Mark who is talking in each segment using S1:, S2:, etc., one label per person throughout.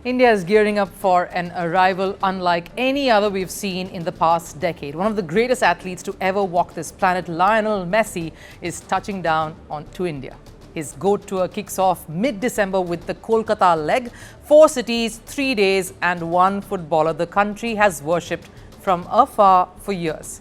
S1: India is gearing up for an arrival unlike any other we've seen in the past decade. One of the greatest athletes to ever walk this planet, Lionel Messi, is touching down to India. His GOAT tour kicks off mid-December with the Kolkata leg. 4 cities, 3 days and 1 footballer the country has worshipped from afar for years.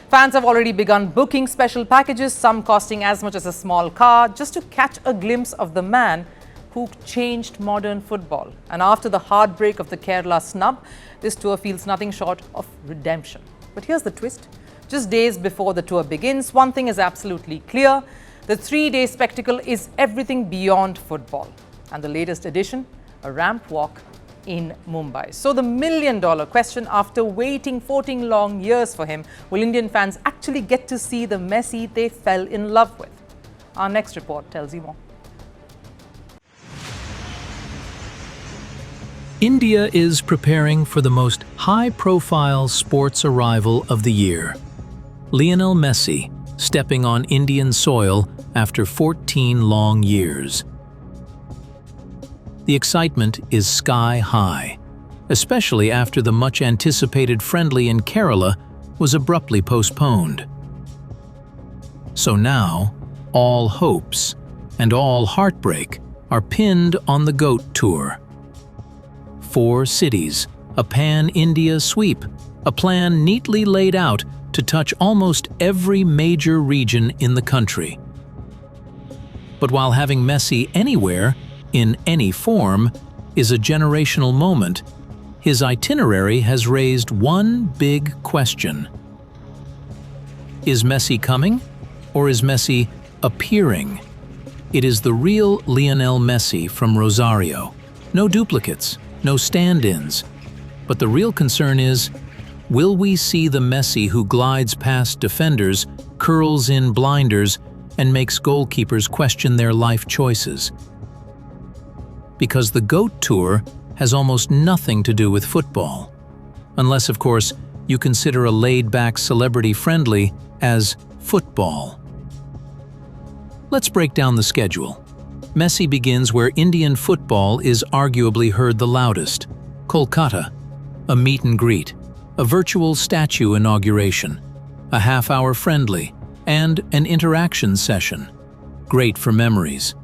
S1: Fans have already begun booking special packages, some costing as much as a small car, just to catch a glimpse of the man who changed modern football. And after the heartbreak of the Kerala snub, this tour feels nothing short of redemption. But here's the twist. Just days before the tour begins, one thing is absolutely clear. The 3-day spectacle is everything beyond football. And the latest addition, a ramp walk in Mumbai. So the million-dollar question, after waiting 14 long years for him, will Indian fans actually get to see the Messi they fell in love with? Our next report tells you more.
S2: India is preparing for the most high-profile sports arrival of the year. Lionel Messi stepping on Indian soil after 14 long years. The excitement is sky-high, especially after the much-anticipated friendly in Kerala was abruptly postponed. So now, all hopes and all heartbreak are pinned on the GOAT tour. 4 cities, a pan-India sweep, a plan neatly laid out to touch almost every major region in the country. But while having Messi anywhere, in any form, is a generational moment, his itinerary has raised one big question. Is Messi coming, or is Messi appearing? It is the real Lionel Messi from Rosario. No duplicates. No stand-ins. But the real concern is, will we see the Messi who glides past defenders, curls in blinders, and makes goalkeepers question their life choices? Because the GOAT Tour has almost nothing to do with football. Unless, of course, you consider a laid-back celebrity-friendly as football. Let's break down the schedule. Messi begins where Indian football is arguably heard the loudest, Kolkata. A meet and greet, a virtual statue inauguration, a half-hour friendly, and an interaction session. Great for memories.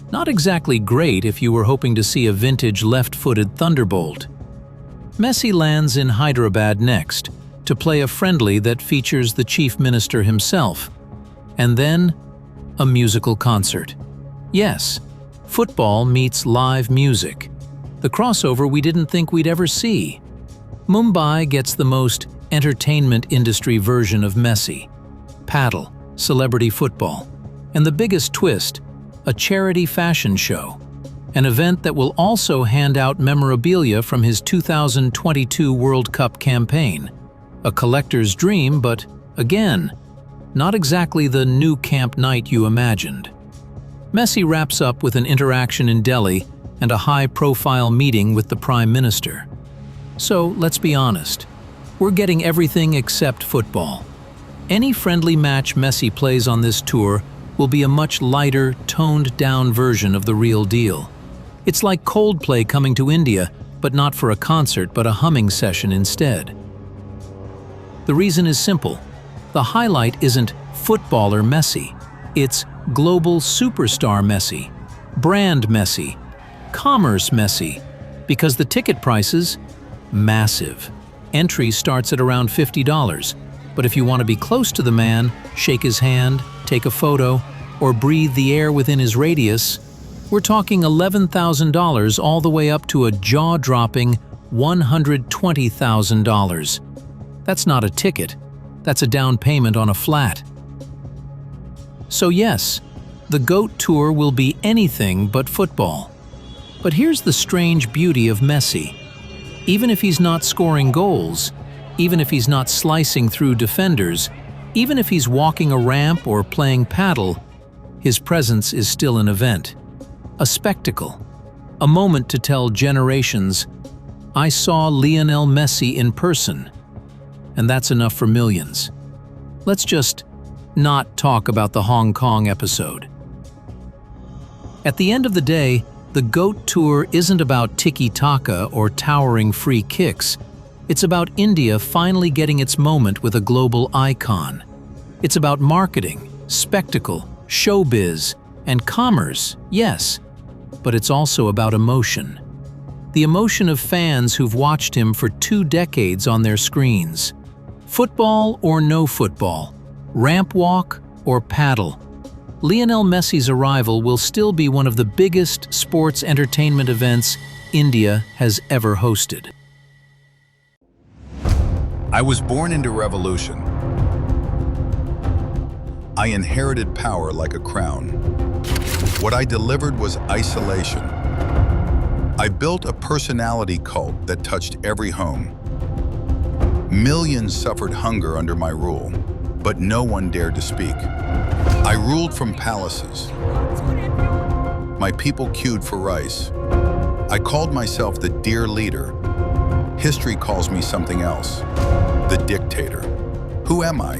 S2: Not exactly great if you were hoping to see a vintage left-footed thunderbolt. Messi lands in Hyderabad next, to play a friendly that features the chief minister himself. And then, a musical concert. Yes, football meets live music. The crossover we didn't think we'd ever see. Mumbai gets the most entertainment industry version of Messi. Padel, celebrity football. And the biggest twist, a charity fashion show. An event that will also hand out memorabilia from his 2022 World Cup campaign. A collector's dream, but again, not exactly the new camp night you imagined. Messi wraps up with an interaction in Delhi and a high-profile meeting with the Prime Minister. So, let's be honest. We're getting everything except football. Any friendly match Messi plays on this tour will be a much lighter, toned-down version of the real deal. It's like Coldplay coming to India, but not for a concert but a humming session instead. The reason is simple. The highlight isn't footballer Messi. It's global superstar Messi, brand Messi, commerce Messi, because the ticket prices, massive. Entry starts at around $50, but if you want to be close to the man, shake his hand, take a photo, or breathe the air within his radius, we're talking $11,000 all the way up to a jaw-dropping $120,000. That's not a ticket, that's a down payment on a flat. So yes, the GOAT Tour will be anything but football. But here's the strange beauty of Messi. Even if he's not scoring goals, even if he's not slicing through defenders, even if he's walking a ramp or playing padel, his presence is still an event. A spectacle. A moment to tell generations, I saw Lionel Messi in person. And that's enough for millions. Let's just not talk about the Hong Kong episode. At the end of the day, The GOAT Tour isn't about tiki-taka or towering free kicks. It's about India finally getting its moment with a global icon. It's about marketing, spectacle, showbiz, and commerce, yes, but it's also about emotion. The emotion of fans who've watched him for 2 decades on their screens. Football or no football, ramp walk or paddle, Lionel Messi's arrival will still be one of the biggest sports entertainment events India has ever hosted.
S3: I was born into revolution. I inherited power like a crown. What I delivered was isolation. I built a personality cult that touched every home. Millions suffered hunger under my rule, but no one dared to speak. I ruled from palaces. My people queued for rice. I called myself the dear leader. History calls me something else, the dictator. Who am I?